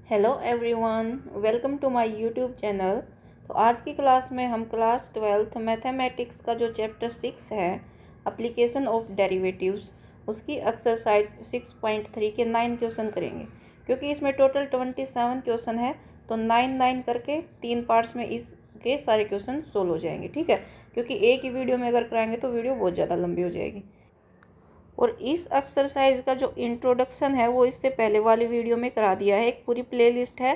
Hello everyone, welcome to my YouTube channel. तो आज की क्लास में हम क्लास 12th मैथमेटिक्स का जो चैप्टर 6 है, एप्लीकेशन ऑफ डेरिवेटिव्स, उसकी एक्सरसाइज 6.3 के 9 क्वेश्चन करेंगे। क्योंकि इसमें टोटल 27 क्वेश्चन है, तो 9 करके 3 पार्ट्स में इसके सारे क्वेश्चन सोल्व हो जाएंगे। ठीक है, क्योंकि एक ही वीडियो में अगर कराएंगे तो वीडियो बहुत ज़्यादा लंबी हो जाएगी। और इस एक्सरसाइज का जो इंट्रोडक्शन है वो इससे पहले वाली वीडियो में करा दिया है। एक पूरी प्लेलिस्ट है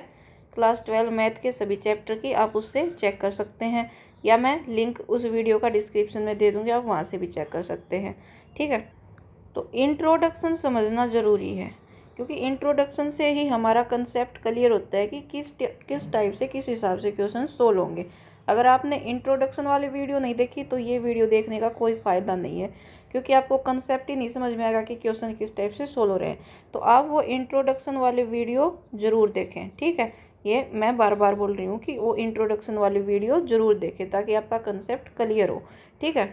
क्लास 12 मैथ के सभी चैप्टर की, आप उससे चेक कर सकते हैं, या मैं लिंक उस वीडियो का डिस्क्रिप्शन में दे दूँगी, आप वहाँ से भी चेक कर सकते हैं। ठीक है, तो इंट्रोडक्शन समझना ज़रूरी है, क्योंकि इंट्रोडक्शन से ही हमारा कंसेप्ट क्लियर होता है कि किस टाइप से किस हिसाब से क्वेश्चन सोल्व होंगे। अगर आपने इंट्रोडक्शन वाली वीडियो नहीं देखी तो ये वीडियो देखने का कोई फ़ायदा नहीं है, क्योंकि आपको कंसेप्ट ही नहीं समझ में आएगा कि क्वेश्चन किस टाइप से सोल्व हो रहे हैं। तो आप वो इंट्रोडक्शन वाली वीडियो ज़रूर देखें। ठीक है, ये मैं बार बार बोल रही हूँ कि वो इंट्रोडक्शन वाली वीडियो ज़रूर देखें ताकि आपका कंसेप्ट क्लियर हो। ठीक है,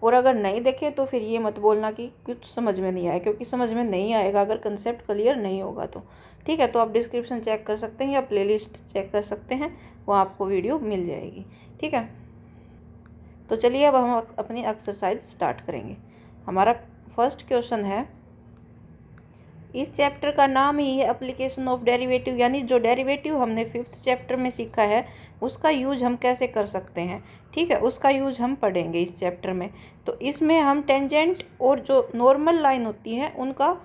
और अगर नहीं देखे तो फिर ये मत बोलना कि कुछ समझ में नहीं आया, क्योंकि समझ में नहीं आएगा अगर कंसेप्ट क्लियर नहीं होगा तो। ठीक है, तो आप डिस्क्रिप्शन चेक कर सकते हैं या प्लेलिस्ट चेक कर सकते हैं, वहाँ आपको वीडियो मिल जाएगी। ठीक है, तो चलिए अब हम अपनी एक्सरसाइज स्टार्ट करेंगे। हमारा फर्स्ट क्वेश्चन है, इस चैप्टर का नाम ही है एप्लीकेशन ऑफ डेरिवेटिव, यानी जो डेरिवेटिव हमने 5th चैप्टर में सीखा है उसका यूज हम कैसे कर सकते हैं। ठीक है, उसका यूज हम पढ़ेंगे इस चैप्टर में। तो इसमें हम टेंजेंट और जो नॉर्मल लाइन होती है उनका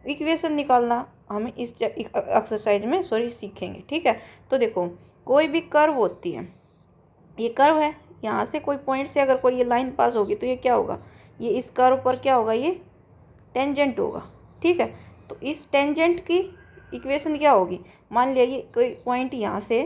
इक्वेशन निकालना हम इस एक्सरसाइज में सीखेंगे। ठीक है, तो देखो, कोई भी कर्व होती है, ये कर्व है, यहाँ से कोई पॉइंट से अगर कोई ये लाइन पास होगी तो ये क्या होगा, ये इस कर्व पर क्या होगा, ये टेंजेंट होगा। ठीक है, तो इस टेंजेंट की इक्वेशन क्या होगी, मान लिया ये कोई पॉइंट यहाँ से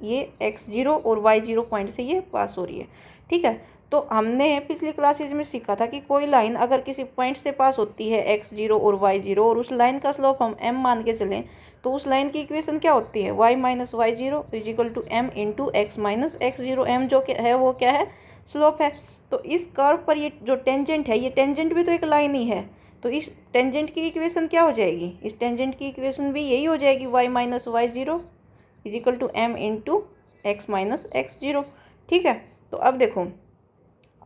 ये x0 और y0 पॉइंट से ये पास हो रही है। ठीक है, तो हमने पिछली क्लासेज में सीखा था कि कोई लाइन अगर किसी पॉइंट से पास होती है x0 और y0 और उस लाइन का स्लोप हम m मान के चलें, तो उस लाइन की इक्वेशन क्या होती है, y minus y zero is equal to m into x minus x zero. m जो है वो क्या है, स्लोप है। तो इस कर्व पर ये जो टेंजेंट है, ये टेंजेंट भी तो एक लाइन ही है, तो इस टेंजेंट की इक्वेशन क्या हो जाएगी, इस टेंजेंट की इक्वेशन भी यही हो जाएगी, y minus y zero is equal to m into x minus x zero. ठीक है, तो अब देखो,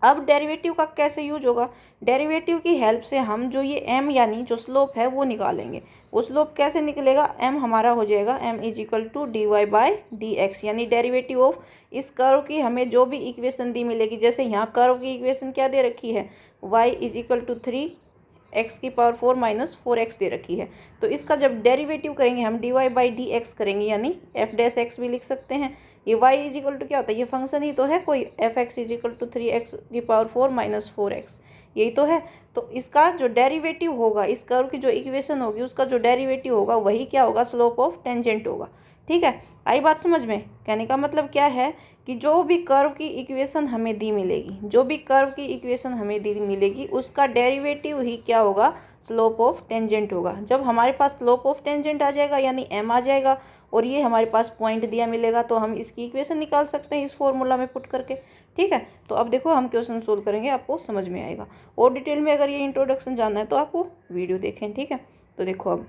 अब डेरिवेटिव का कैसे यूज होगा, डेरिवेटिव की हेल्प से हम जो ये m यानी जो स्लोप है वो निकालेंगे। वो स्लोप कैसे निकलेगा, m हमारा हो जाएगा m is equal to d Y by D x, यानी डेरिवेटिव ऑफ इस कर्व की हमें जो भी इक्वेशन दी मिलेगी। जैसे यहाँ कर्व की इक्वेशन क्या दे रखी है, y is equal to 3x की पावर 4 माइनस 4x दे रखी है। तो इसका जब डेरिवेटिव करेंगे हम d Y by D x करेंगे, यानी एफ डैश एक्स भी लिख सकते हैं। ये y इज इक्वल टू क्या होता है, ये फंक्शन ही तो है कोई, f x is equal to 3x की पावर 4 माइनस 4x, यही तो है। तो इसका जो डेरिवेटिव होगा, इस कर्व की जो इक्वेशन होगी उसका जो डेरिवेटिव होगा वही क्या होगा, स्लोप ऑफ टेंजेंट होगा। ठीक है, आई बात समझ में। कहने का मतलब क्या है कि जो भी कर्व की इक्वेशन हमें दी मिलेगी, जो भी कर्व की इक्वेशन हमें दी मिलेगी उसका डेरिवेटिव ही क्या होगा, स्लोप ऑफ टेंजेंट होगा। जब हमारे पास स्लोप ऑफ टेंजेंट आ जाएगा यानी m आ जाएगा, और ये हमारे पास पॉइंट दिया मिलेगा, तो हम इसकी इक्वेशन निकाल सकते हैं इस फॉर्मूला में पुट करके। ठीक है, तो अब देखो हम क्वेश्चन सोल्व करेंगे, आपको समझ में आएगा। और डिटेल में अगर ये इंट्रोडक्शन जानना है तो आपको वीडियो देखें। ठीक है, तो देखो अब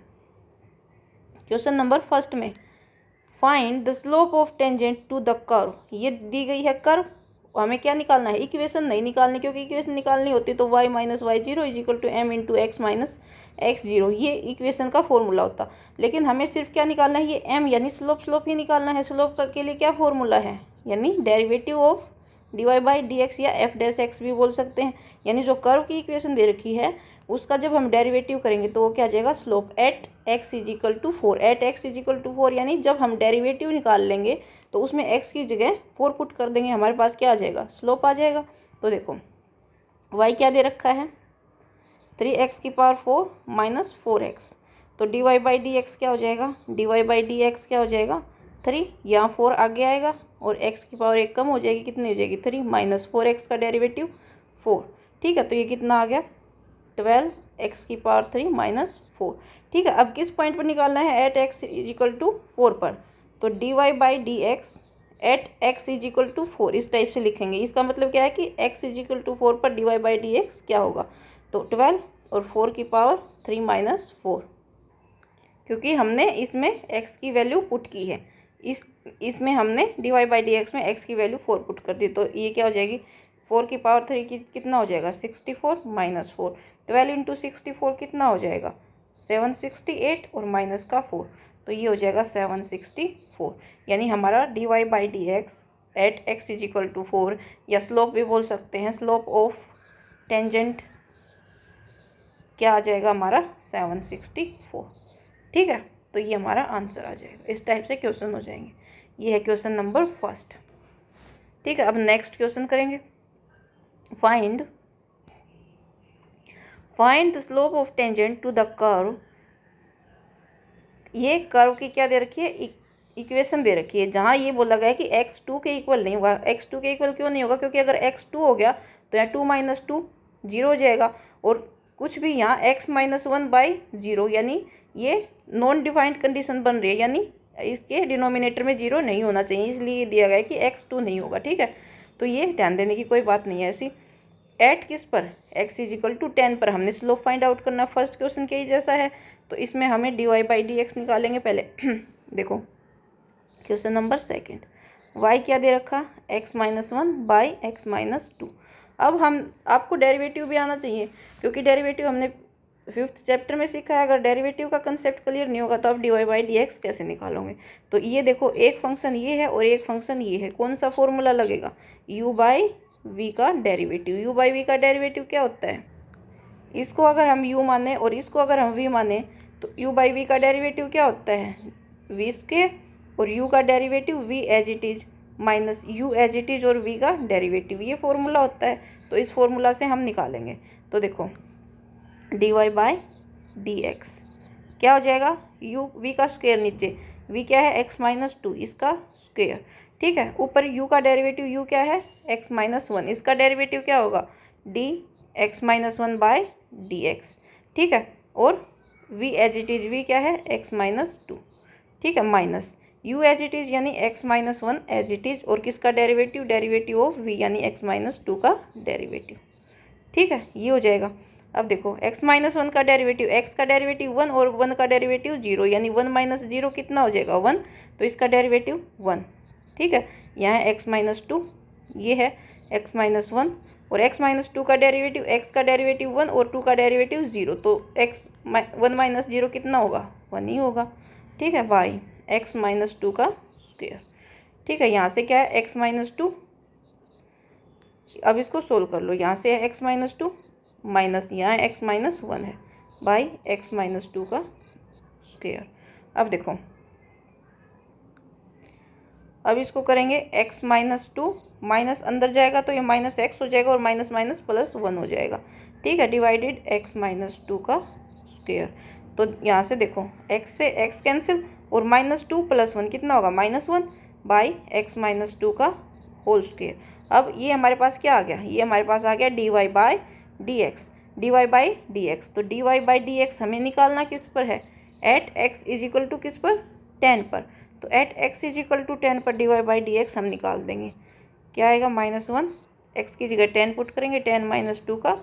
क्वेश्चन नंबर फर्स्ट में, find the slope of tangent to the curve, ये दी गई है कर्व, हमें क्या निकालना है, इक्वेशन नहीं निकालनी, क्योंकि इक्वेशन निकालनी होती तो y minus y zero is equal to m into x minus x zero, ये इक्वेशन का फॉर्मूला होता। लेकिन हमें सिर्फ क्या निकालना है, ये m यानी स्लोप ही निकालना है। स्लोप के लिए क्या फॉर्मूला है, यानी derivative of d Y by D x, या एफ डैश एक्स भी बोल सकते हैं। यानी जो कर्व की इक्वेशन दे रखी है उसका जब हम डेरिवेटिव करेंगे तो वो क्या आ जाएगा, slope at x is equal to 4, at x is equal to 4, यानी जब हम डेरिवेटिव निकाल लेंगे तो उसमें x की जगह 4 पुट कर देंगे, हमारे पास क्या आ जाएगा, स्लोप आ जाएगा। तो देखो y क्या दे रखा है, 3x की पावर 4 माइनस 4x, तो D Y by D x क्या हो जाएगा, d Y by D x क्या हो जाएगा, 3, यहाँ 4 आगे आएगा और x की पावर 1 कम हो जाएगी, कितनी हो जाएगी, 3 माइनस 4x का डेरिवेटिव 4। ठीक है, तो ये कितना आ गया, 12x की पावर 3 माइनस 4। ठीक है, अब किस पॉइंट पर निकालना है, at x is equal to 4 पर, तो D Y by D x at x is equal to 4 इस टाइप से लिखेंगे। इसका मतलब क्या है कि x इज इक्वल टू 4 पर d Y by D x क्या होगा, तो 12 और 4 की पावर 3 माइनस 4। क्योंकि हमने इसमें x की वैल्यू पुट की है, इसमें हमने dy/dx में x की वैल्यू 4 पुट कर दी। तो ये क्या हो जाएगी, 4 की पावर 3 की कितना हो जाएगा 64 माइनस 4, 12 इंटू 64 कितना हो जाएगा 768 और माइनस का 4, तो ये हो जाएगा 764। यानी हमारा dy/dx at x is equal to 4, या स्लोप भी बोल सकते हैं, स्लोप ऑफ टेंजेंट क्या आ जाएगा हमारा 764। ठीक है, तो ये हमारा आंसर आ जाएगा। इस टाइप से क्वेश्चन हो जाएंगे। ये है क्वेश्चन नंबर फर्स्ट। ठीक है, अब नेक्स्ट क्वेश्चन करेंगे। Find the slope of tangent to the curve. ये कर्व की क्या दे रखी है, इक्वेशन दे रखी है, जहाँ ये बोला गया है कि x2 के इक्वल नहीं होगा। x2 के इक्वल क्यों नहीं होगा, क्योंकि अगर x2 हो गया तो यहाँ 2 - 2 0 हो जाएगा, और कुछ भी यहाँ x - 1/0, यानी ये नॉन डिफाइंड कंडीशन बन रही है, यानी इसके डिनोमिनेटर में 0 नहीं होना चाहिए, इसलिए दिया गया है कि x2 नहीं होगा। ठीक है, तो ये ध्यान देने की कोई बात नहीं है ऐसी। एट किस पर, x इज इक्वल टू 10 पर हमने स्लोप फाइंड आउट करना। फर्स्ट क्वेश्चन के ही जैसा है, तो इसमें हमें dy/dx निकालेंगे पहले। देखो क्वेश्चन नंबर सेकंड, y क्या दे रखा, x - 1/x - 2। अब हम आपको डेरिवेटिव भी आना चाहिए, क्योंकि डेरिवेटिव हमने 5th चैप्टर में सीखा है। अगर डेरिवेटिव का कंसेप्ट क्लियर नहीं होगा तो आप dy/dx कैसे निकालोगे। तो ये देखो, एक फंक्शन ये है और एक फंक्शन ये है, कौन सा फॉर्मूला लगेगा, u/v का डेरिवेटिव। u/v का डेरिवेटिव क्या होता है, इसको अगर हम u माने और इसको अगर हम v माने, तो u/v का डेरिवेटिव क्या होता है v², और u का derivative v as it is minus u as it is और v का डेरिवेटिव, ये फॉर्मूला होता है। तो इस फॉर्मूला से हम निकालेंगे। तो देखो dy/dx क्या हो जाएगा, u v का स्क्वायर, नीचे v क्या है x - 2, इसका स्क्वायर। ठीक है, ऊपर u का डेरिवेटिव u क्या है x - 1, इसका डेरिवेटिव क्या होगा dx - 1/dx। ठीक है, और v as it is v क्या है x - 2। ठीक है, minus u as it is यानी x - 1 एज इट इज, और किसका डेरिवेटिव, डेरिवेटिव ऑफ v यानी x - 2 का डेरिवेटिव। ठीक है, ये हो जाएगा। अब देखो x - 1 का डेरिवेटिव, x का डेरिवेटिव 1 और 1 का डेरिवेटिव 0, यानी 1 - 0 कितना हो जाएगा 1, तो इसका डेरिवेटिव 1। ठीक है, यहाँ है x - 2, ये है x - 1, और x - 2 का डेरिवेटिव, x का डेरिवेटिव 1 और 2 का डेरिवेटिव 0, तो 1 - 0 कितना होगा 1 ही होगा। ठीक है, y x - 2 का स्क्वायर। ठीक है, यहाँ से क्या है x - 2, अब इसको सोल्व कर लो, यहाँ से है x - 2 माइनस यहाँ x - 1 है बाई x - 2 का स्क्वायर। अब देखो, अब इसको करेंगे x - 2 माइनस अंदर जाएगा तो ये माइनस x हो जाएगा, और माइनस माइनस प्लस 1 हो जाएगा। ठीक है, डिवाइडेड x - 2 का स्क्वायर। तो यहाँ से देखो x से x कैंसिल, और -2 + 1 कितना होगा -1 बाई x - 2 का होल स्क्वायर। अब ये हमारे पास क्या आ गया, ये हमारे पास आ गया dy/dx। dy/dx, तो dy/dx हमें निकालना किस पर है, at x is equal to किस पर 10 पर। तो at x is equal to 10 पर dy/dx हम निकाल देंगे। क्या आएगा -1, x की जगह 10 पुट करेंगे, 10 - 2 का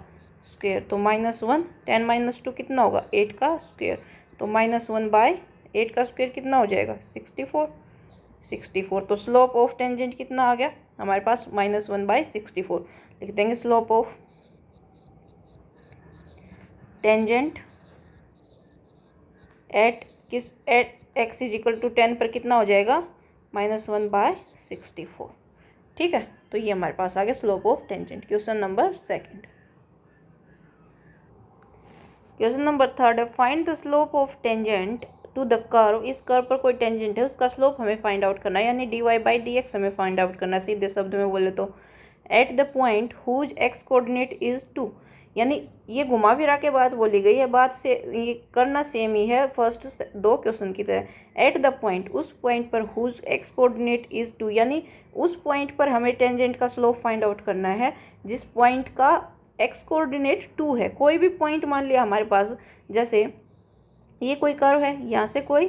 स्क्वायर, तो -1, 10 - 2 कितना होगा 8 का स्क्वायर, तो -1/8 का स्क्वायर कितना हो जाएगा 64। तो स्लोप ऑफ टेंजेंट कितना आ गया हमारे पास -1/64। लिख देंगे slope of tangent at x is equal to 10 पर कितना हो जाएगा -1/64। ठीक है, तो ये हमारे पास आ गया slope of tangent. Question number second. Question number third है, find the slope of tangent to the curve. इस कर्व पर कोई टेंजेंट है, उसका स्लोप हमें फाइंड आउट करना है, यानी dy/dx हमें फाइंड आउट करना है। सीधे शब्द में बोले तो at the point whose x coordinate is 2, यानी ये घुमा फिरा के बात बोली गई है, बात से ये करना सेम ही है फर्स्ट 2 क्वेश्चन की तरह। एट द पॉइंट, उस पॉइंट पर हुज x कोऑर्डिनेट इज 2, यानी उस पॉइंट पर हमें टेंजेंट का स्लोप फाइंड आउट करना है जिस पॉइंट का x कोऑर्डिनेट 2 है। कोई भी पॉइंट मान लिया हमारे पास, जैसे ये कोई कर्व है, यहाँ से कोई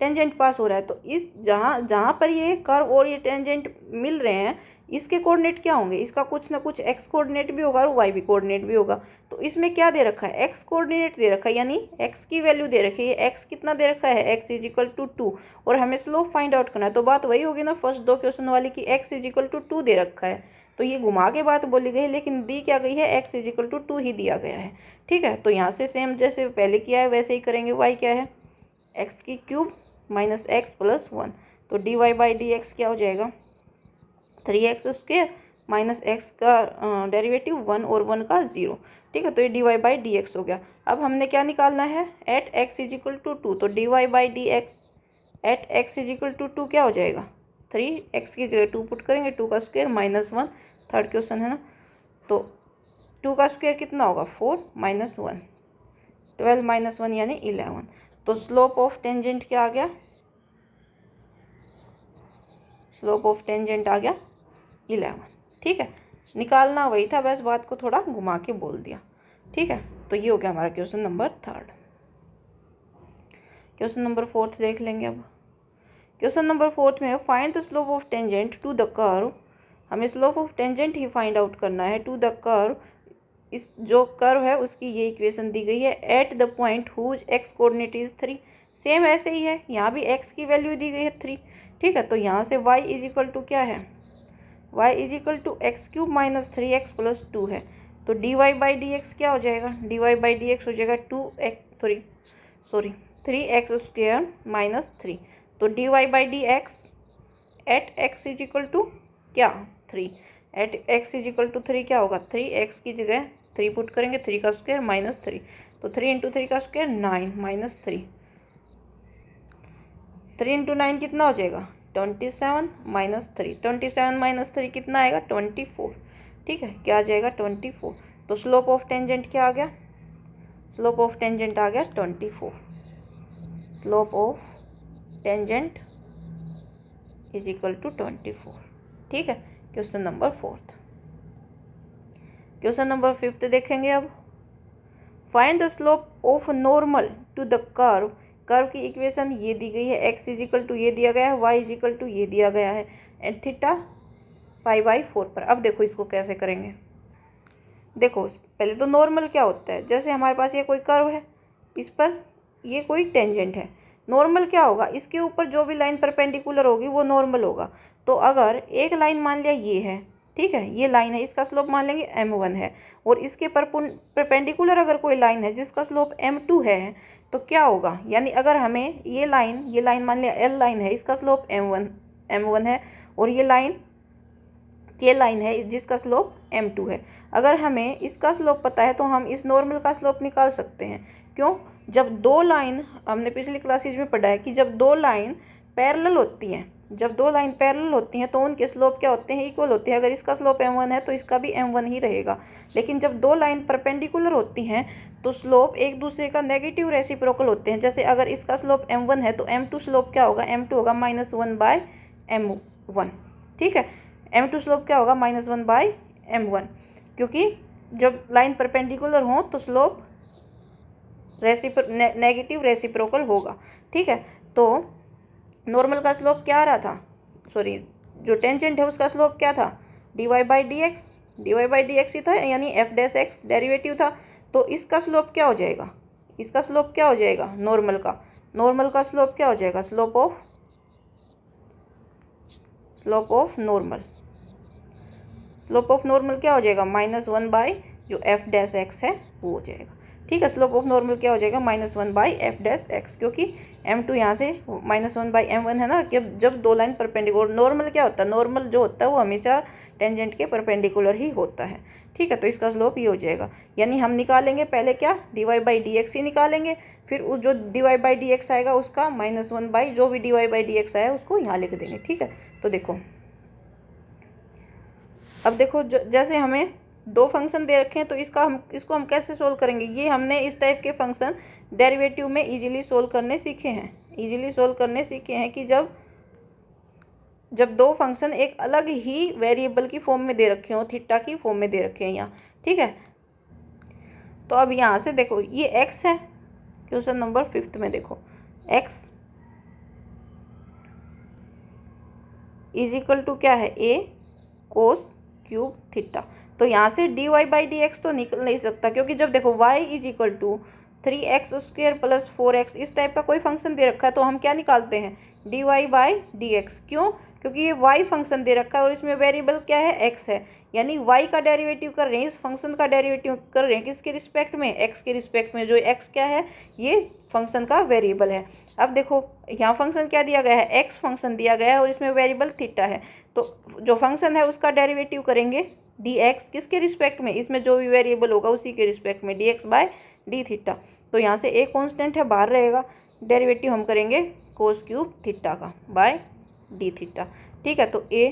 टेंजेंट पास हो रहा है, तो इस जहाँ पर ये कर्व और ये टेंजेंट मिल रहे हैं, इसके कोऑर्डिनेट क्या होंगे, इसका कुछ ना कुछ एक्स कोऑर्डिनेट भी होगा और वाई भी कोऑर्डिनेट भी होगा। तो इसमें क्या दे रखा है, एक्स कोऑर्डिनेट दे रखा है, यानी एक्स की वैल्यू दे रखी है। एक्स कितना दे रखा है, एक्स इज इक्वल टू 2, और हमें स्लोप फाइंड आउट करना है। तो बात वही होगी ना फर्स्ट दो क्वेश्चन वाली की, एक्स इज इक्वल टू 2 दे रखा है, तो ये घुमा के बात बोली गई है, लेकिन दी क्या गई है, एक्स इज इक्वल टू 2 ही दिया गया है। ठीक है, तो यहाँ से सेम जैसे पहले किया है वैसे ही करेंगे। वाई क्या है, एक्स की क्यूब माइनस एक्स प्लस 1, तो D Y by D x क्या हो जाएगा, 3x² माइनस एक्स का डेरिवेटिव 1 और 1 का 0। ठीक है, तो ये D Y by D x हो गया। अब हमने क्या निकालना है, at x is equal to 2, तो D Y by D x at x is equal to 2 क्या हो जाएगा, 3x की जगह 2 पुट करेंगे, 2 का स्क्वायर माइनस 1, थर्ड क्वेश्चन है ना, तो 2 का स्क्वायर कितना होगा, 4 माइनस 1, 12 माइनस 1 यानी 11। तो स्लोप ऑफ टेंजेंट क्या आ गया, स्लोप ऑफ टेंजेंट आ गया 11। ठीक है, निकालना वही था, बस बात को थोड़ा घुमा के बोल दिया। ठीक है, तो ये हो गया हमारा क्वेश्चन नंबर 3। क्वेश्चन नंबर 4 देख लेंगे अब। क्वेश्चन नंबर 4 में find the slope of tangent to the curve. हमें स्लोप ऑफ टेंजेंट ही फाइंड आउट करना है टू द कर्व। इस जो कर्व है उसकी ये इक्वेशन दी गई है, at the point whose x coordinate is 3। Same ऐसे ही है, यहाँ भी एक्स की वैल्यू दी गई है 3। ठीक है, तो यहाँ से y इज इक्वल टू क्या है, y is equal to x cube minus 3x plus 2 है। तो D Y by D x क्या हो जाएगा, d Y by D x हो जाएगा 3x² माइनस 3। तो D Y by D x at x is equal to क्या, 3, at x is equal to 3 क्या होगा, 3x की जगह 3 पुट करेंगे, 3 का स्क्वायर माइनस 3, तो 3 इंटू 3 का स्क्वायर 9 माइनस 3, 3 इंटू 9 कितना हो जाएगा, 27 माइनस 3, 27 माइनस 3 कितना आएगा, 24। ठीक है, क्या आ जाएगा, 24। तो स्लोप ऑफ टेंजेंट क्या आ गया, स्लोप ऑफ टेंजेंट आ गया 24। Slope of tangent is equal to 24। ठीक है, क्वेश्चन नंबर 4। क्वेश्चन नंबर 5 देखेंगे अब। Find the slope of normal to the curve. Curve की इक्वेशन ये दी गई है, x इज इक्वल टू ये दिया गया है, y इज इक्वल टू ये दिया गया है, एंड थीटा π/4 पर। अब देखो इसको कैसे करेंगे। देखो पहले तो नॉर्मल क्या होता है, जैसे हमारे पास ये कोई कर्व है, इस पर ये कोई टेंजेंट है, नॉर्मल क्या होगा, इसके ऊपर जो भी लाइन परपेंडिकुलर होगी वो नॉर्मल होगा। तो अगर एक लाइन मान लिया ये है, ठीक है, ये लाइन है, इसका स्लोप मान लेंगे m1 है, और इसके परपेंडिकुलर अगर कोई लाइन है जिसका स्लोप m2 है, तो क्या होगा, यानी अगर हमें ये लाइन मान लिया l लाइन है, इसका स्लोप m1 है, और ये लाइन k लाइन है जिसका स्लोप m2 है। अगर हमें इसका स्लोप पता है तो हम इस नॉर्मल का स्लोप निकाल सकते हैं। क्यों, जब दो लाइन, हमने पिछली क्लासेज में पढ़ा है कि जब दो लाइन पैरेलल होती हैं, जब दो लाइन पैरेलल होती हैं तो उनके स्लोप क्या होते हैं, इक्वल होते हैं। अगर इसका स्लोप m1 है तो इसका भी m1 ही रहेगा। लेकिन जब दो लाइन परपेंडिकुलर होती हैं तो स्लोप एक दूसरे का नेगेटिव रेसिप्रोकल होते हैं। जैसे अगर इसका स्लोप m1 है तो m2 स्लोप क्या होगा, m2 होगा -1/m1। ठीक है, m2 स्लोप क्या होगा, -1/m1, क्योंकि जब लाइन परपेंडिकुलर हो तो स्लोप नेगेटिव रेसिप्रोकल होगा। ठीक है, तो नॉर्मल का स्लोप क्या आ रहा था, सॉरी जो टेंजेंट है उसका स्लोप क्या था, dy बाई डी एक्स ही था, यानी f डैश एक्स डेरिवेटिव था। तो इसका स्लोप क्या हो जाएगा, इसका स्लोप क्या हो जाएगा, नॉर्मल का स्लोप क्या हो जाएगा, स्लोप ऑफ नॉर्मल क्या हो जाएगा, -1 बाई जो f डैश एक्स है वो हो जाएगा। ठीक है, स्लोप ऑफ नॉर्मल क्या हो जाएगा, -1 बाई f डैश एक्स, क्योंकि m2 यहाँ से -1/m1 है ना, कि जब दो लाइन परपेंडिकुलर, नॉर्मल क्या होता है, नॉर्मल जो होता है वो हमेशा टेंजेंट के परपेंडिकुलर ही होता है। ठीक है, तो इसका स्लोप ये हो जाएगा, यानी हम निकालेंगे पहले क्या, dy बाई डी एक्स ही निकालेंगे, फिर उस जो dy बाई डी एक्स आएगा उसका -1 बाई जो भी dy बाई डी एक्स आया उसको यहाँ लिख देंगे। ठीक है, तो देखो अब देखो जैसे हमें दो फंक्शन दे रखे हैं तो इसको हम कैसे सोल्व करेंगे। ये हमने इस टाइप के फंक्शन डेरिवेटिव में इजीली सोल्व करने सीखे हैं कि जब दो फंक्शन एक अलग ही वेरिएबल की फॉर्म में दे रखे हो, थीटा की फॉर्म में दे रखे हैं यहाँ। ठीक है, तो अब यहाँ से देखो ये x है, क्वेश्चन नंबर 5 में देखो x इज इक्वल टू क्या है, a कोस क्यूब थीटा। तो यहाँ से dy बाई डी एक्स तो निकल नहीं सकता, क्योंकि जब देखो y is equal to 3x² plus 4x इस टाइप का कोई फंक्शन दे रखा है तो हम क्या निकालते हैं, dy बाई डी एक्स। क्यों, क्योंकि ये y फंक्शन दे रखा है और इसमें वेरिएबल क्या है, x है, यानी y का डेरिवेटिव कर रहे हैं, इस फंक्शन का डेरिवेटिव कर रहे हैं किसके रिस्पेक्ट में, x के रिस्पेक्ट में, जो x क्या है, ये फंक्शन का वेरिएबल है। अब देखो यहाँ फंक्शन क्या दिया गया है, x फंक्शन दिया गया है और इसमें वेरिएबल थीटा है, तो जो फंक्शन है उसका डेरिवेटिव करेंगे dx किसके रिस्पेक्ट में, इसमें जो भी वेरिएबल होगा उसी के रिस्पेक्ट में, dx बाय डी थीटा। तो यहाँ से a कांस्टेंट है बाहर रहेगा, डेरिवेटिव हम करेंगे कोस क्यूब थीटा का बाय डी थीटा। ठीक है, तो a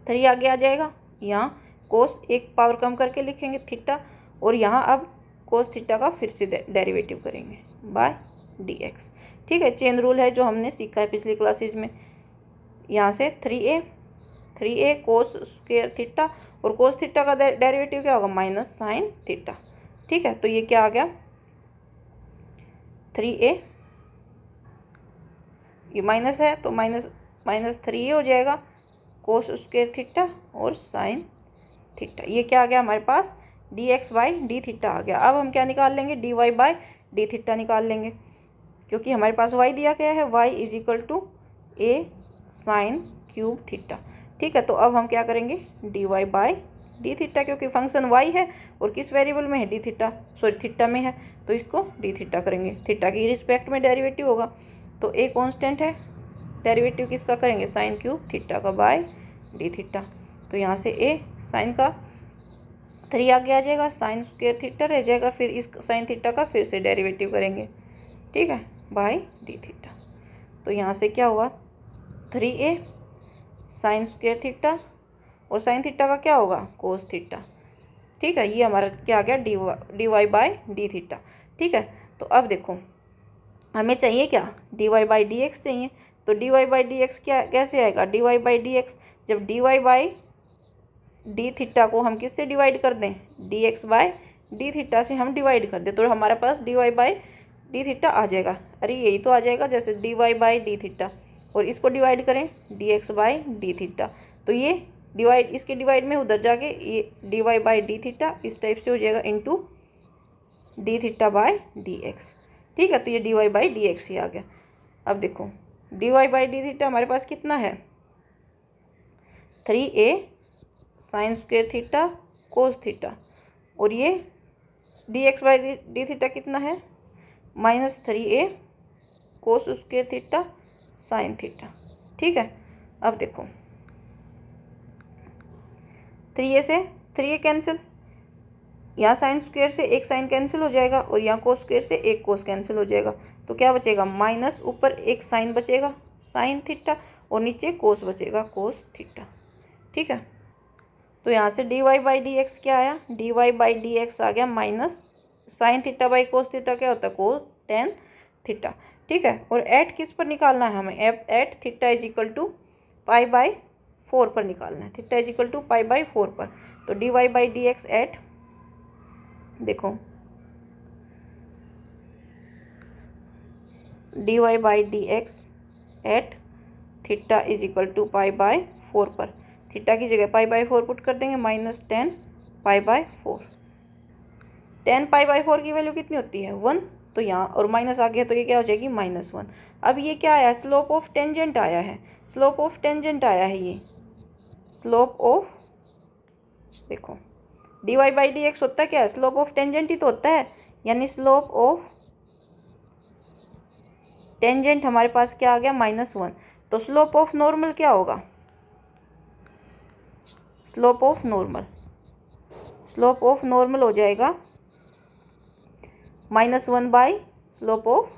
3 आगे आ जाएगा, यहाँ कोस एक पावर कम करके लिखेंगे थीटा, और यहाँ अब कोस थीटा का फिर से डेरिवेटिव करेंगे बाय डी एक्स। ठीक है, चेन रूल है जो हमने सीखा है पिछली क्लासेज में। यहाँ से 3a कोस स्क्वायर थीटा, और कोस थीटा का डेरिवेटिव क्या होगा, माइनस साइन थीटा। ठीक है, तो ये क्या आ गया 3a, ये माइनस है तो माइनस 3a हो जाएगा कोस स्क्वायर थीटा और साइन थीटा। ये क्या आ गया हमारे पास, dx बाई डी थीटा आ गया। अब हम क्या निकाल लेंगे, dy बाई डी थीटा निकाल लेंगे, क्योंकि हमारे पास y दिया गया है, y is equal to a sine cube theta. ठीक है, तो अब हम क्या करेंगे, dy बाई डी थीटा, क्योंकि फंक्शन y है और किस वेरिएबल में है, डी थीटा, सॉरी थीटा में है, तो इसको डी थीटा करेंगे, थीटा की रिस्पेक्ट में डेरिवेटिव होगा। तो a कांस्टेंट है, डेरिवेटिव किसका करेंगे, साइन क्यूब थीटा का बाय डी थीटा। तो यहाँ से a साइन का 3 आगे आ जाएगा, साइन स्क्वायर थीटा रह जाएगा, फिर इस साइन थीटा का फिर से डेरिवेटिव करेंगे, ठीक है, बाय डी थीटा। तो यहाँ से क्या हुआ, 3a साइन स्क्वायर थीटा, और साइन थीटा का क्या होगा, कोस थीटा। ठीक है, ये हमारा क्या आ गया, D Y by D theta. ठीक है, तो अब देखो हमें चाहिए क्या, D Y by D X चाहिए। तो D Y by D x क्या कैसे आएगा, D Y by D X, जब D Y by D theta को हम किससे डिवाइड कर दें, D X by D theta से हम डिवाइड कर दें, तो हमारे पास D Y by D theta आ जाएगा। अरे यही तो आ जाएगा, जैसे D Y by D theta, और इसको डिवाइड करें D X by D theta, तो ये डिवाइड, इसके डिवाइड में उधर जाके ये D Y by D theta इस टाइप से हो जाएगा into D theta by D X. ठीक है, तो ये D Y by D X ही आ गया। अब देखो D Y by D theta हमारे पास कितना है, 3a sine square theta cos theta, और ये D X by D theta कितना है, माइनस 3a कोस स्क्वायर थीटा साइन थीटा। ठीक है, अब देखो 3a से 3a कैंसिल, यहाँ साइन स्क्वायर से एक साइन कैंसिल हो जाएगा, और यहाँ कोस स्क्वायर से एक कोस कैंसिल हो जाएगा, तो क्या बचेगा, माइनस ऊपर एक साइन बचेगा साइन थीटा, और नीचे कोस बचेगा कोस थीटा। ठीक है, तो यहाँ से D Y by D x क्या आया, D Y by D X आ गया minus sine theta by cos theta क्या होता है, कोस टेन थीटा। ठीक है, और एट किस पर निकालना है हमें, at theta is equal to pi by 4 पर निकालना है, theta is equal to pi by 4 पर। तो D Y by D x at, देखो D Y by D x at theta is equal to pi by 4 पर, theta की जगह पाई by 4 put कर देंगे, minus 10 pi by 4। 10 pi by 4 की value कितनी होती है, 1, तो यहाँ और माइनस आ गया तो ये क्या हो जाएगी, -1। अब ये क्या आया, स्लोप ऑफ टेंजेंट आया है, स्लोप ऑफ टेंजेंट आया है, ये स्लोप ऑफ, देखो D Y by D x होता है क्या है, स्लोप ऑफ टेंजेंट ही तो होता है, यानी स्लोप ऑफ टेंजेंट हमारे पास क्या आ गया, -1। तो स्लोप ऑफ नॉर्मल क्या होगा, slope of normal, slope of normal हो जाएगा -1 बाई स्लोप ऑफ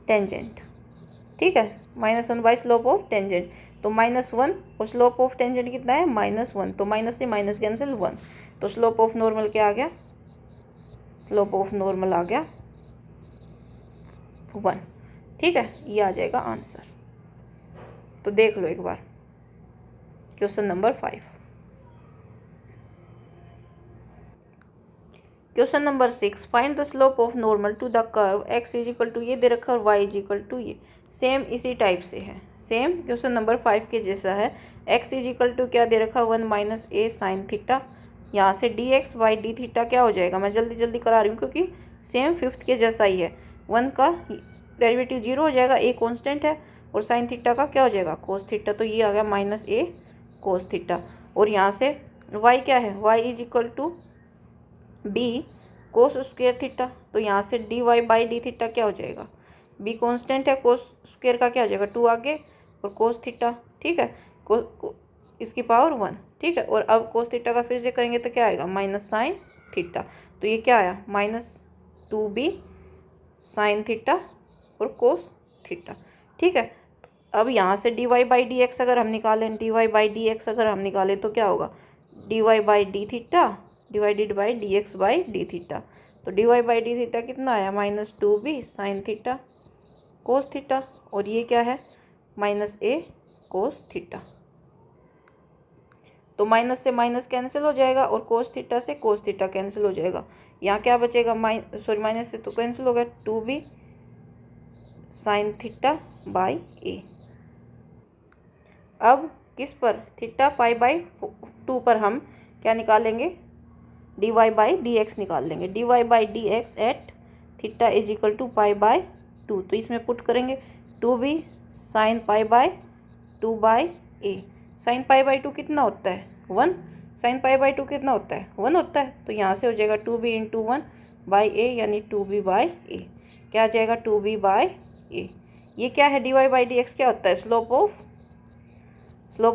टेंजेंट। ठीक है, -1 बाई स्लोप ऑफ टेंजेंट, तो -1 और स्लोप ऑफ टेंजेंट कितना है, -1, तो माइनस से माइनस कैंसिल 1, तो स्लोप ऑफ नॉर्मल क्या आ गया, स्लोप ऑफ नॉर्मल आ गया 1। ठीक है, ये आ जाएगा आंसर। तो देख लो एक बार question number 5। Question number 6, find the slope of normal to the curve x is equal to ये दे रखा और y इज इक्वल टू ये। सेम इसी टाइप से है, सेम क्वेश्चन नंबर 5 के जैसा है। x इज इक्वल टू क्या दे रखा 1 माइनस ए साइन थीटा। यहाँ से dx बाई डी थीटा क्या हो जाएगा, मैं जल्दी जल्दी करा रही हूँ क्योंकि सेम 5th के जैसा ही है। 1 का डेरिवेटिव 0 हो जाएगा, ए कॉन्स्टेंट है, और साइन थीटा का क्या हो जाएगा कोस थीटा, तो ये आ गया माइनस ए कोस थीटा। और यहाँ से y क्या है, y is equal to b cos square theta, तो यहाँ से D Y by D theta क्या हो जाएगा, बी कॉन्स्टेंट है, कोस स्क्वायर का क्या हो जाएगा 2 आगे और कोस थीटा, ठीक है, इसकी पावर 1, ठीक है। और अब कोस थीटा का फिर से करेंगे तो क्या आएगा माइनस साइन थीटा, तो ये क्या आया माइनस 2b साइन थीटा और कोस थीटा, ठीक है। अब यहाँ से D Y by D X अगर हम निकालें, D Y by D X अगर हम निकालें तो क्या होगा, D Y by D theta divided by D X by D theta, तो D Y by D theta कितना आया minus 2b sine theta cos theta, और ये क्या है माइनस ए कोस थीटा। तो माइनस से माइनस कैंसिल हो जाएगा और कोस थीटा से कोस थीटा कैंसिल हो जाएगा। यहाँ क्या बचेगा माइनस से तो कैंसिल हो गया 2b साइन थीटा बाई ए। अब किस पर, थीटा पाई बाई 2 पर हम क्या निकालेंगे, D Y by D x निकाल लेंगे। D Y by D x at theta is equal to pi by 2, तो इसमें पुट करेंगे 2b sine pi by 2 by a. Sine pi by 2 कितना होता है 1, साइन पाई बाई 2 कितना होता है 1 होता है, तो यहाँ से हो जाएगा 2b इंटू 1 बाई ए, यानी 2b बाई ए। क्या आ जाएगा 2b बाई ए। ये क्या है D Y by D x क्या होता है, स्लोप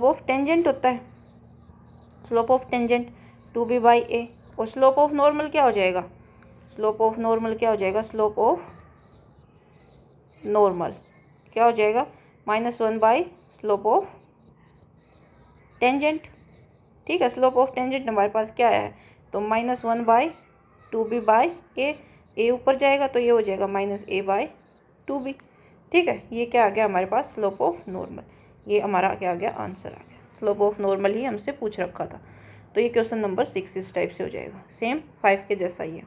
ऑफ टेंजेंट होता है, slope of tangent 2b by A. और स्लोप ऑफ नॉर्मल क्या हो जाएगा, स्लोप ऑफ नॉर्मल क्या हो जाएगा, स्लोप ऑफ नॉर्मल क्या हो जाएगा -1 बाई स्लोप ऑफ टेंजेंट, ठीक है। स्लोप ऑफ टेंजेंट हमारे पास क्या है, तो -1 बाई 2b बाई ए ऊपर जाएगा तो ये हो जाएगा -a बाई 2b, ठीक है। ये क्या आ गया हमारे पास स्लोप ऑफ नॉर्मल, ये हमारा क्या आ गया आंसर आ गया। स्लोप ऑफ नॉर्मल ही हमसे पूछ रखा था, तो ये क्वेश्चन नंबर 6 इस टाइप से हो जाएगा, सेम 5 के जैसा ही है।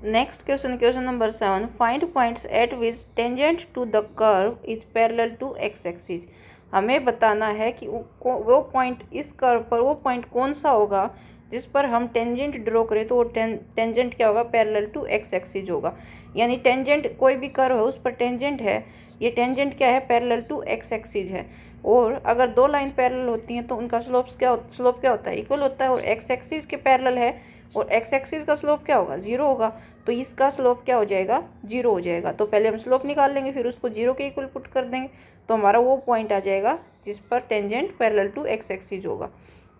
Next question, question number 7, find points at which tangent to the curve is parallel to x axis. हमें बताना है कि वो पॉइंट इस कर्व पर वो पॉइंट कौन सा होगा जिस पर हम टेंजेंट ड्रॉ करें तो वो टेंजेंट क्या होगा, पैरेलल टू एक्स एक्सिस होगा। यानी टेंजेंट कोई भी कर्व है उस पर टेंजेंट है, ये टेंजेंट क्या है पैरेलल टू एक्स एक्सिस है। और अगर दो लाइन पैरेलल होती हैं तो उनका स्लोप क्या होता है, इक्वल होता है। और एक्स एक्सिस के पैरेलल है और एक्स एक्सिस का स्लोप क्या होगा 0 होगा, तो इसका स्लोप क्या हो जाएगा 0 हो जाएगा। तो पहले हम स्लोप निकाल लेंगे फिर उसको 0 के इक्वल पुट कर देंगे, तो हमारा वो पॉइंट आ जाएगा जिस पर tangent parallel to x axis होगा,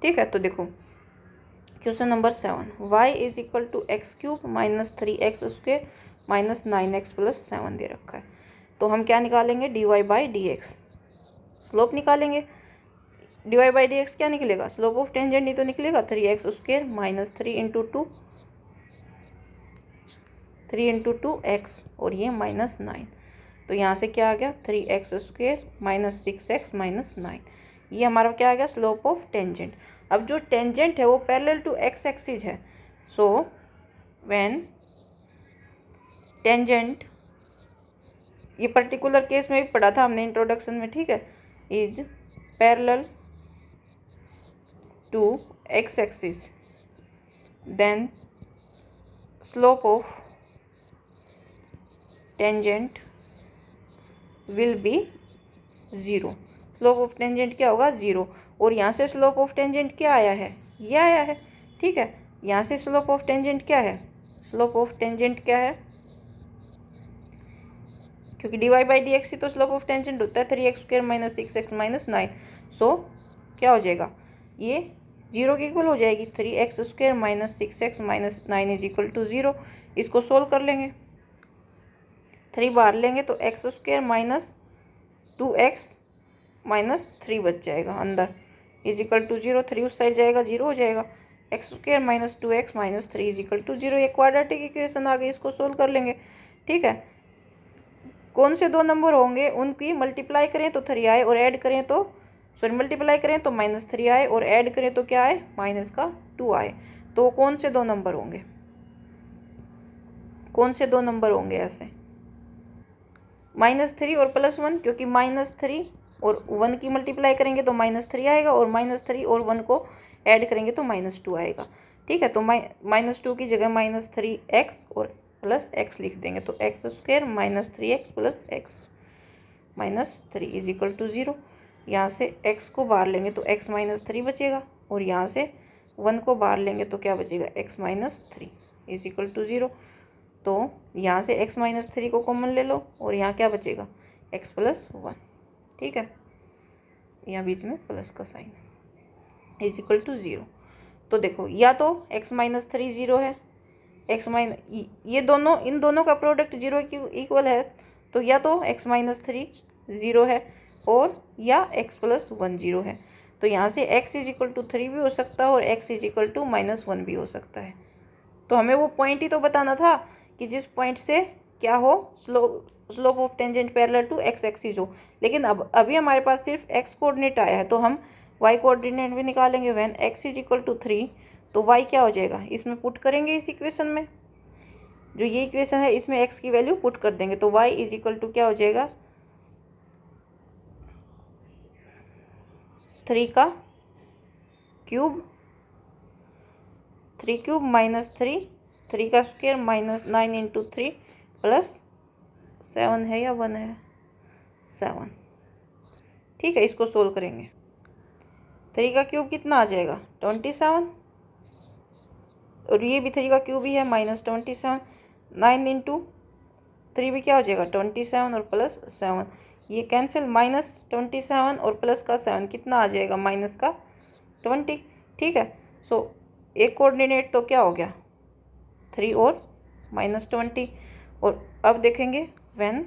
ठीक है। तो देखो question number 7, y is equal to x cube minus 3x square minus 9x plus 7 दे रखा है। तो हम क्या निकालेंगे D Y by D X, slope निकालेंगे। D Y by D x क्या निकलेगा, स्लोप ऑफ टेंजेंट ही तो निकलेगा, 3x square minus 3 into 2x और ये -9, तो यहाँ से क्या आ गया 3x square minus 6x minus 9, ये हमारा क्या आ गया स्लोप ऑफ टेंजेंट। अब जो टेंजेंट है वो पैरेलल टू एक्स एक्सिस है, सो व्हेन टेंजेंट, ये पर्टिकुलर केस में भी पढ़ा था हमने इंट्रोडक्शन में, ठीक है, is parallel to x axis then slope of tangent will be 0। Slope of tangent क्या होगा 0, और यहाँ से स्लोप ऑफ टेंजेंट क्या आया है, ये आया है, ठीक है। यहाँ से स्लोप ऑफ टेंजेंट क्या है, स्लोप ऑफ टेंजेंट क्या है, क्योंकि D Y by D X ही तो स्लोप ऑफ टेंजेंट होता है, 3x square minus 6x minus 9, सो क्या हो जाएगा ये 0 के इक्वल हो जाएगी, 3x square minus 6x minus 9 is equal to 0। इसको सोल्व कर लेंगे, 3 बाहर लेंगे तो x square minus 2x minus 3 बच जाएगा अंदर, इज इक्वल टू 0, 3 उस साइड जाएगा 0 हो जाएगा, x square minus 2x minus 3 is equal to 0। ये क्वाड्रेटिक इक्वेशन आ गई, इसको सोल्व कर लेंगे, ठीक है। कौन से दो नंबर होंगे उनकी मल्टीप्लाई करें तो 3 आए और ऐड करें तो मल्टीप्लाई करें तो -3 आए और ऐड करें तो क्या आए -2 आए, तो कौन से दो नंबर होंगे, कौन से दो नंबर होंगे ऐसे? -3 और +1, क्योंकि -3 और 1 की मल्टीप्लाई करेंगे तो -3 आएगा, और -3 और 1 को ऐड करेंगे तो -2 आएगा। ठीक है, तो -2 की जगह -3x और +x लिख देंगे, तो x² -3x + x -3 = 0। यहाँ से x को बाहर लेंगे तो x -3 बचेगा, और यहाँ से 1 को बाहर लेंगे तो क्या बचेगा, x -3 = 0। तो यहाँ से x -3 को कॉमन ले लो, और यहाँ क्या बचेगा, x + 1। ठीक है, यहाँ बीच में प्लस का साइन = 0। तो देखो, या तो x -3 0 है, ये दोनों, इन दोनों का प्रोडक्ट 0 की इक्वल है, तो या तो x -3 0 है और या x + 1 0 है। तो यहाँ से x = 3 भी हो सकता है और x = -1 भी हो सकता है। तो हमें वो पॉइंट ही तो बताना था कि जिस पॉइंट से क्या हो, slope of tangent parallel to x axis हो। लेकिन अभी हमारे पास सिर्फ x कोऑर्डिनेट आया है, तो हम y कोऑर्डिनेट भी निकालेंगे। व्हेन x = 3, तो y क्या हो जाएगा, इसमें पुट करेंगे, इस इक्वेशन में जो ये इक्वेशन है इसमें x की वैल्यू पुट कर देंगे, तो y = क्या हो जाएगा, 3 का क्यूब, 3 क्यूब -3, 3 का स्क्वायर -9 × 3 + 7 है या 1 है, 7। ठीक है, इसको सोल्व करेंगे। 3 का क्यूब कितना आ जाएगा, 27, और ये भी 3 का क्यूब ही है, -27। 9 × 3 भी क्या हो जाएगा, 27 और +7, ये कैंसिल, -27 और प्लस का 7 कितना आ जाएगा, -20। ठीक है, सो एक कोऑर्डिनेट तो क्या हो गया, 3 और -20। और अब देखेंगे व्हेन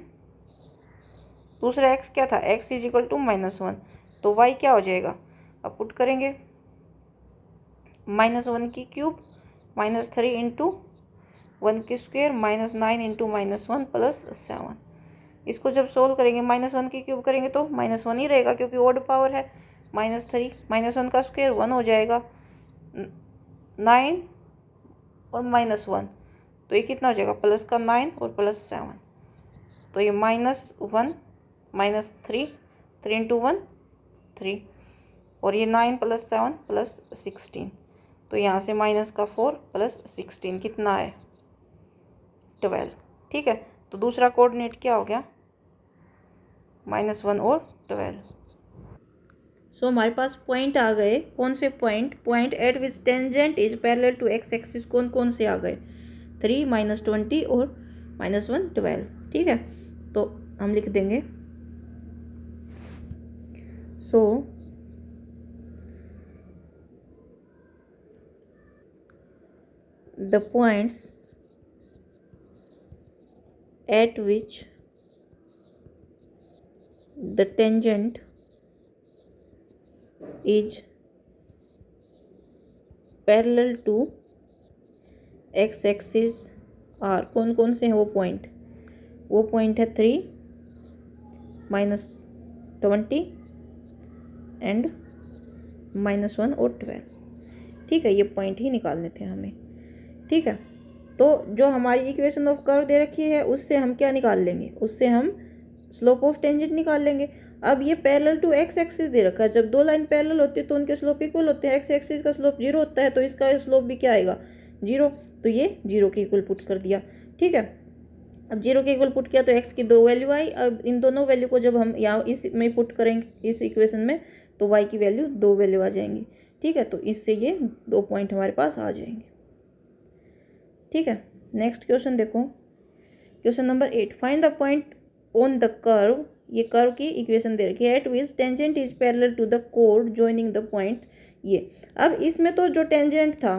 दूसरा x क्या था, x = -1, तो y क्या हो जाएगा, अब पुट करेंगे, -1 की क्यूब -3 × 1 की स्क्वायर -9 × -1 + 7। इसको जब सोल्व करेंगे, -1 की क्यूब करेंगे तो -1 ही रहेगा, क्योंकि ओड पावर है। -3 -1 का स्क्वायर 1 हो जाएगा, 9 और -1, तो ये कितना हो जाएगा, प्लस का 9 और +7, तो ये -1 -3, 3 × 1 3, और ये 9 + 7 + 16, तो यहाँ से -4 + 16 कितना है, 12। ठीक है, तो दूसरा कोऑर्डिनेट क्या हो गया, -1 और 12। सो हमारे पास पॉइंट आ गए, कौन से point at which tangent is parallel to x axis, कौन कौन से आ गए, 3 -20 और -1 12। ठीक है, तो हम लिख देंगे, so the points at which the tangent is parallel to x axis are, कौन कौन से हैं वो पॉइंट, वो पॉइंट है 3 -20 एंड -1 और 12। ठीक है, ये पॉइंट ही निकालने थे हमें। ठीक है, तो जो हमारी इक्वेशन ऑफ कर्व दे रखी है उससे हम क्या निकाल लेंगे, उससे हम स्लोप ऑफ टेंजेंट निकाल लेंगे। अब ये पैरेलल टू x एक्सिस दे रखा है, जब दो लाइन पैरेलल होती है तो उनके स्लोप इक्वल होते हैं, x एक्सिस का स्लोप 0 होता है, तो इसका स्लोप भी क्या आएगा, 0, तो ये 0 के इक्वल पुट कर दिया। ठीक है, अब 0 के इक्वल पुट किया तो x की 2 वैल्यू आई। अब इन दोनों वैल्यू को जब हम यहाँ इस में पुट करेंगे, इस इक्वेशन में, तो y की वैल्यू 2 वैल्यू आ जाएंगी। ठीक है, तो इससे ये 2 पॉइंट हमारे पास आ जाएंगे। ठीक है, नेक्स्ट क्वेश्चन देखो, question number 8, find the point on the curve, ये कर्व की इक्वेशन दे रखी है, at which tangent is parallel to the कोड जॉइनिंग द पॉइंट। ये अब इसमें तो जो टेंजेंट था,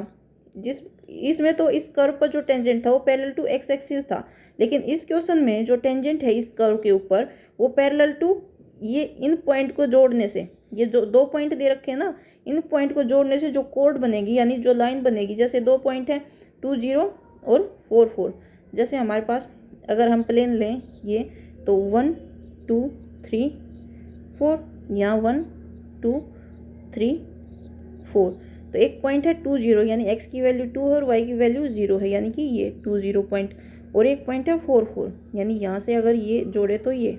इसमें तो इस कर्व पर जो टेंजेंट था वो पैरेलल टू x एक्सिस था, लेकिन इस क्वेश्चन में जो टेंजेंट है इस कर्व के ऊपर वो पैरेलल टू, ये इन पॉइंट को जोड़ने से, ये जो 2 पॉइंट दे रखे हैं ना, इन पॉइंट को जोड़ने से जो कोड बनेगी, यानी जो लाइन बनेगी, जैसे 2 पॉइंट हैं 2 0 और 4 4, जैसे हमारे पास अगर हम प्लेन लें ये, तो 1 2 3 4, यहाँ 1 2 3 4, तो एक पॉइंट है 2 0 यानी x की वैल्यू 2 है और y की वैल्यू 0 है यानी कि ये 2 0 पॉइंट, और एक पॉइंट है 4 4 यानी यहाँ से अगर ये जोड़े तो ये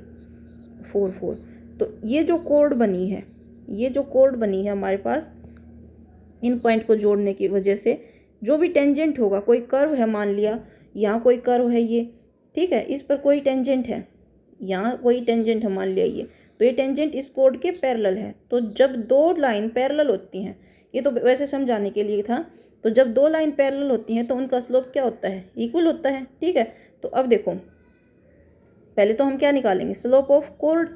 4 4। तो ये जो कोड बनी है, ये जो कोड बनी है हमारे पास इन पॉइंट को जोड़ने की वजह से, जो भी टेंजेंट होगा, कोई कर्व है मान लिया, यहाँ कोई कर्व है ये, ठीक है, इस पर कोई टेंजेंट है, यहाँ कोई टेंजेंट है मान लिया ये, तो ये टेंजेंट इस कोड के पैरेलल है। तो जब दो लाइन पैरेलल होती हैं, ये तो वैसे समझाने के लिए था, तो जब दो लाइन पैरेलल होती हैं तो उनका स्लोप क्या होता है, इक्वल होता है, ठीक है। तो अब देखो पहले तो हम क्या निकालेंगे, स्लोप ऑफ कोड।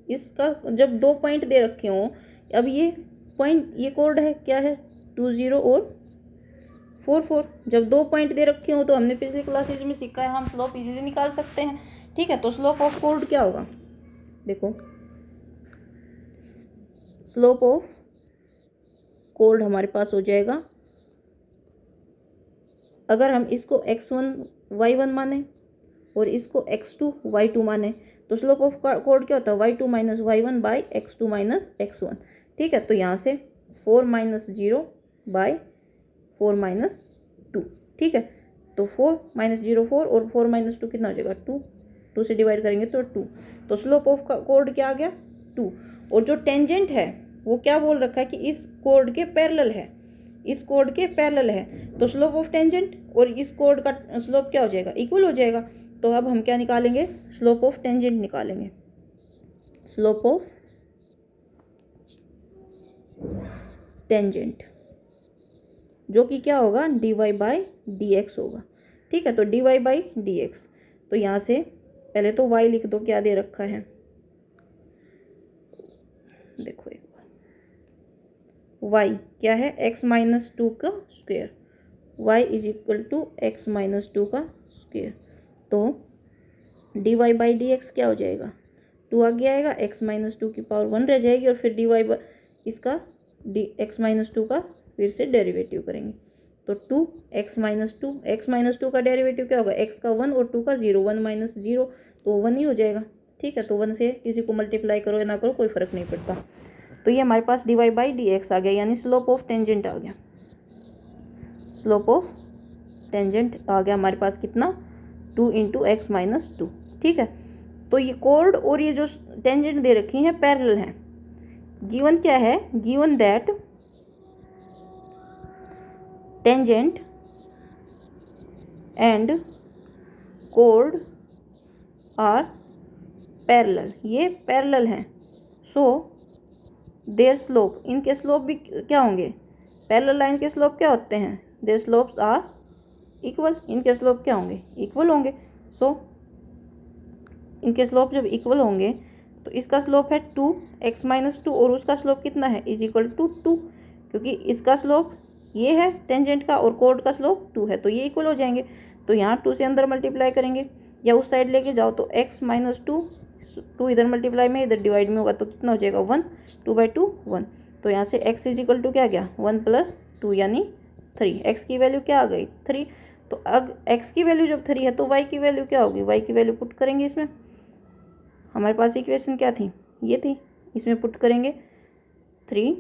इसका जब दो पॉइंट दे रखे हों, अब ये पॉइंट, ये कोड है क्या है 2 0 और 4 4, जब दो पॉइंट दे रखे हो तो हमने पिछली क्लासेज में सीखा है हम स्लोप इजीली निकाल सकते हैं, ठीक है। तो स्लोप ऑफ कोड क्या होगा, देखो स्लोप ऑफ कोड हमारे पास हो जाएगा, अगर हम इसको x1 y1 माने और इसको x2 y2 माने, तो स्लोप ऑफ कोड क्या होता है y2 minus y1 by x2 minus x1, ठीक है। तो यहाँ से 4 माइनस 0 बाई 4 माइनस 2, ठीक है। तो 4 माइनस 0 4 और 4 माइनस 2 कितना हो जाएगा 2, 2 से डिवाइड करेंगे तो 2। तो स्लोप ऑफ कोड क्या आ गया 2। और जो टेंजेंट है वो क्या बोल रखा है कि इस कोड के पैरेलल है, इस कोड के पैरेलल है, तो स्लोप ऑफ टेंजेंट और इस कोड का स्लोप क्या हो जाएगा, इक्वल हो जाएगा। तो अब हम क्या निकालेंगे, स्लोप ऑफ टेंजेंट निकालेंगे, स्लोप ऑफ टेंजेंट जो कि क्या होगा dy बाई dx होगा, ठीक है। तो dy बाई dx, तो यहाँ से पहले तो y लिख दो, क्या दे रखा है, देखो एक बार y क्या है x माइनस 2 का square, y is equal to x minus 2 का स्क्वायर। तो dy बाई dx क्या हो जाएगा, 2 आगे आएगा, x माइनस 2 की पावर 1 रह जाएगी, और फिर dy बाई इसका x माइनस 2 का फिर से डेरिवेटिव करेंगे, तो 2 x माइनस 2, एक्स माइनस 2 का डेरिवेटिव क्या होगा, x का 1 और 2 का 0, 1 माइनस 0 तो 1 ही हो जाएगा, ठीक है। तो 1 से किसी को मल्टीप्लाई करो या ना करो कोई फर्क नहीं पड़ता। तो ये हमारे पास dy बाई dx आ गया, यानी स्लोप ऑफ टेंजेंट आ गया, स्लोप ऑफ टेंजेंट आ गया हमारे पास कितना 2 इंटू एक्स माइनस 2, ठीक है। तो ये कोड और ये जो टेंजेंट दे रखी हैं पैरेलल हैं। गिवन क्या है, गिवन दैट टेंजेंट एंड कोड आर पैरेलल, ये पैरेलल हैं, सो देयर स्लोप, इनके स्लोप भी क्या होंगे, पैरेलल लाइन के स्लोप क्या होते हैं, देयर स्लोप्स आर इक्वल, इनके स्लोप क्या होंगे, इक्वल होंगे। सो इनके स्लोप जब इक्वल होंगे तो इसका स्लोप है 2x माइनस 2 और उसका स्लोप कितना है इज इक्वल टू 2, क्योंकि इसका स्लोप ये है टेंजेंट का और कोड का स्लोप 2 है, तो ये इक्वल हो जाएंगे। तो यहाँ 2 से अंदर मल्टीप्लाई करेंगे या उस साइड लेके जाओ तो x माइनस 2 इधर मल्टीप्लाई में इधर डिवाइड में होगा तो कितना हो जाएगा 1, 2 बाई 2 1। तो यहाँ से x इज इक्वल टू क्या आ गया 1 प्लस 2 यानी 3, x की वैल्यू क्या आ गई 3। तो अब x की वैल्यू जब 3 है तो y की वैल्यू क्या होगी, y की वैल्यू पुट करेंगे इसमें, हमारे पास इक्वेशन क्या थी, ये थी, इसमें पुट करेंगे 3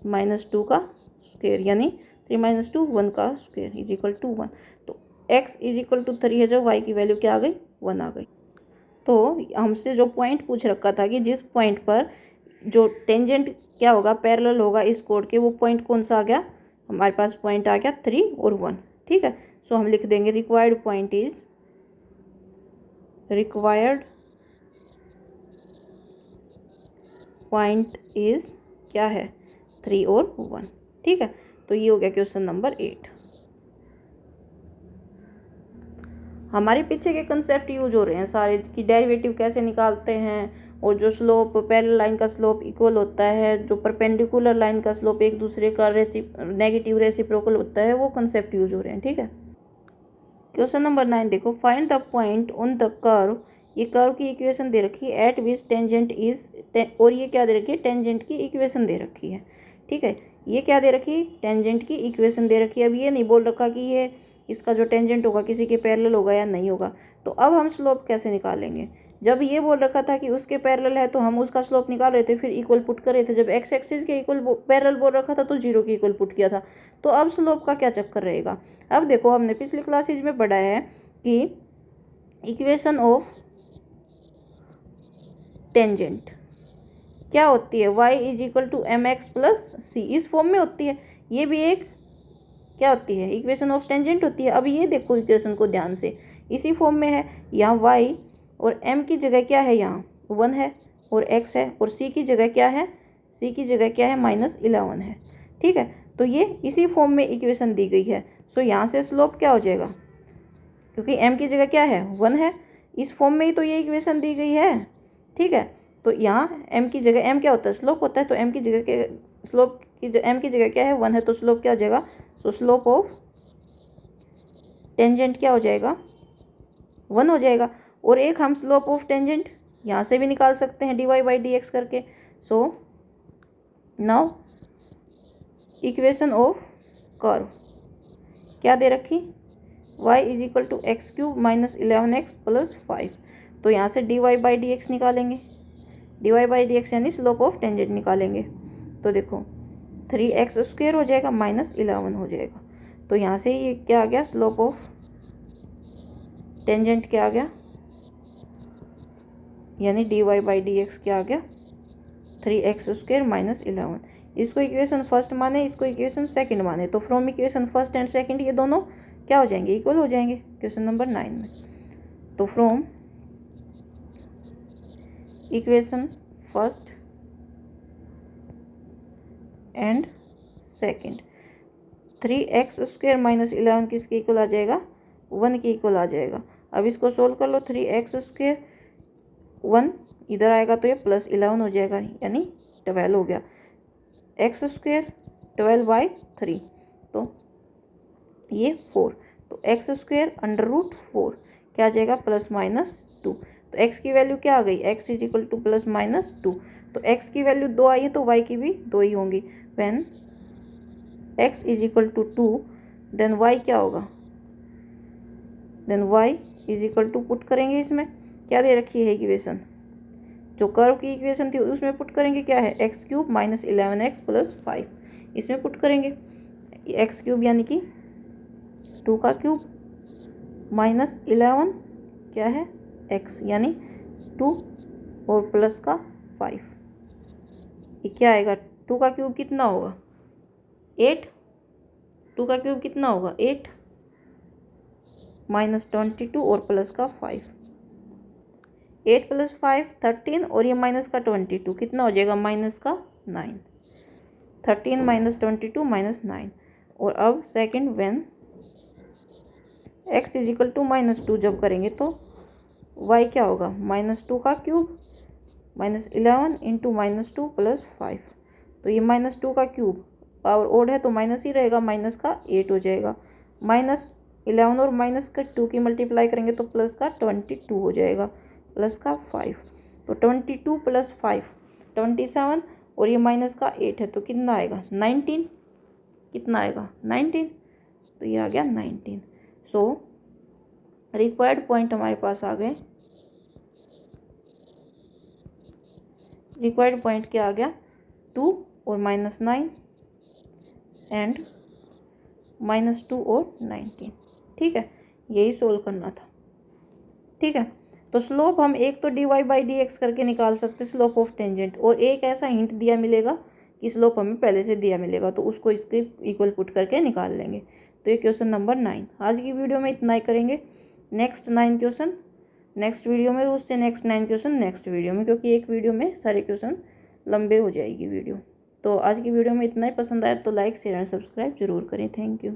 माइनस 2 का स्क्वायर यानी 3 माइनस 2 1 का स्क्वायर इज इक्वल टू 1। तो x इज इक्वल टू 3 है जब y की वैल्यू क्या आ गई 1 आ गई। तो हमसे जो पॉइंट पूछ रखा था कि जिस पॉइंट पर जो टेंजेंट क्या होगा पैरेलल होगा इस कोड के, वो पॉइंट कौन सा आ गया, हमारे पास पॉइंट आ गया 3 और 1, ठीक है। सो हम लिख देंगे required point is, required point is क्या है 3 और 1, ठीक है। तो ये हो गया क्वेश्चन नंबर 8। हमारे पीछे के कंसेप्ट यूज हो रहे हैं सारे कि डेरिवेटिव कैसे निकालते हैं, और जो स्लोप पैरेलल लाइन का स्लोप इक्वल होता है, जो परपेंडिकुलर लाइन का स्लोप एक दूसरे का नेगेटिव रेसिप्रोकल होता है, वो कंसेप्ट यूज हो रहे हैं, ठीक है। क्वेश्चन नंबर 9 देखो, find the point on the curve, ये कर्व की इक्वेशन दे रखी है एट विच टेंजेंट इज, और ये क्या दे रखी है टेंजेंट की इक्वेशन दे रखी है, ठीक है। ये क्या दे रखी है टेंजेंट की इक्वेशन दे रखी है। अब ये नहीं बोल रखा कि ये इसका जो टेंजेंट होगा किसी के पैरेलल होगा या नहीं होगा। तो अब हम स्लोप कैसे निकालेंगे, जब ये बोल रखा था कि उसके पैरेलल है तो हम उसका स्लोप निकाल रहे थे, फिर इक्वल पुट कर रहे थे। जब एक्स एक्सिस के इक्वल पैरेलल बोल रखा था तो 0 के इक्वल पुट किया था। तो अब स्लोप का क्या चक्कर रहेगा। अब देखो हमने पिछली क्लासेज में पढ़ा है कि इक्वेशन ऑफ टेंजेंट क्या होती है, y is equal to M X plus C, इस फॉर्म में होती है। ये भी एक क्या होती है, इक्वेशन ऑफ टेंजेंट होती है। अब ये देखो इक्वेशन को ध्यान से, इसी फॉर्म में है। यहाँ y और m की जगह क्या है, यहाँ 1 है और x है, और c की जगह क्या है, c की जगह क्या है -11 है। ठीक है, तो ये इसी फॉर्म में इक्वेशन दी गई है। सो यहाँ से स्लोप क्या हो जाएगा, क्योंकि m की जगह क्या है 1 है, इस फॉर्म में ही तो ये इक्वेशन दी गई है। ठीक है, तो यहाँ m की जगह m क्या होता है, स्लोप होता है। तो m की जगह के स्लोप की m की जगह क्या है 1 है, तो स्लोप क्या हो जाएगा। सो स्लोप ऑफ टेंजेंट क्या हो जाएगा, 1 हो जाएगा। और एक हम स्लोप ऑफ टेंजेंट यहाँ से भी निकाल सकते हैं dy/dx करके। So now equation of curve क्या दे रखी, y is equal to x³ - 11x + 5। तो यहाँ से dy/dx निकालेंगे, dy/dx यानी स्लोप ऑफ टेंजेंट निकालेंगे। तो देखो 3x² हो जाएगा -11 हो जाएगा। तो यहाँ से ये क्या आ गया, स्लोप ऑफ टेंजेंट क्या आ गया, यानी dy/dx क्या आ गया 3x² - 11। इसको इक्वेशन फर्स्ट माने, इसको इक्वेशन सेकंड माने, तो from equation first and second ये दोनों क्या हो जाएंगे, इक्वल हो जाएंगे क्वेश्चन नंबर 9 में। तो from equation first and second 3x² - 11 किसके इक्वल आ जाएगा, 1 के इक्वल आ जाएगा। अब इसको सोल्व कर लो, 3x² 1 इधर आएगा तो ये +11 हो जाएगा, यानी 12 हो गया। x² 12/3 तो ये 4, तो x² √4 क्या आ जाएगा +-2। तो x की वैल्यू क्या आ गई, x इज इक्वल टू +-2। तो x की वैल्यू 2 आई है तो y की भी 2 ही होंगी। When x is equal to 2 then y क्या होगा, then y is equal to put करेंगे, इसमें क्या दे रखी है इक्वेशन, जो कर्व की इक्वेशन थी उसमें पुट करेंगे क्या है, x³ - 11x + 5 इसमें पुट करेंगे। x³ यानी कि 2 का क्यूब -11 क्या है x यानी 2 और प्लस का 5, ये क्या आएगा, 2 का क्यूब कितना होगा 8, 2 का क्यूब कितना होगा 8 -22 और प्लस का 5, 8 + 5 13 और ये माइनस का 22 कितना हो जाएगा -9, 13 - 22 -9। और अब second when x is equal to -2 जब करेंगे तो y क्या होगा, -2 का क्यूब -11 इंटू -2 + 5। तो ये -2 का क्यूब पावर ओड है तो माइनस ही रहेगा, माइनस का 8 हो जाएगा। -11 और -2 की मल्टीप्लाई करेंगे तो प्लस का 22 हो जाएगा, प्लस का 5। तो 22 + 5 27 और ये माइनस का 8 है तो कितना आएगा 19, कितना आएगा 19, तो ये आ गया 19। सो रिक्वायर्ड पॉइंट हमारे पास आ गए, रिक्वायर्ड पॉइंट क्या आ गया 2 और -9 एंड -2 और 19। ठीक है, यही सोल्व करना था। ठीक है, तो स्लोप हम एक तो dy/dx करके निकाल सकते हैं स्लोप ऑफ टेंजेंट, और एक ऐसा हिंट दिया मिलेगा कि स्लोप हमें पहले से दिया मिलेगा तो उसको इसके इक्वल पुट करके निकाल लेंगे। तो ये क्वेश्चन नंबर 9 आज की वीडियो में इतना ही करेंगे। नेक्स्ट 9 क्वेश्चन नेक्स्ट वीडियो में, उससे नेक्स्ट 9 क्वेश्चन नेक्स्ट वीडियो में, क्योंकि एक वीडियो में सारे क्वेश्चन लंबे हो जाएगी वीडियो। तो आज की वीडियो में इतना ही, पसंद आया तो लाइक शेयर एंड सब्सक्राइब जरूर करें। Thank you.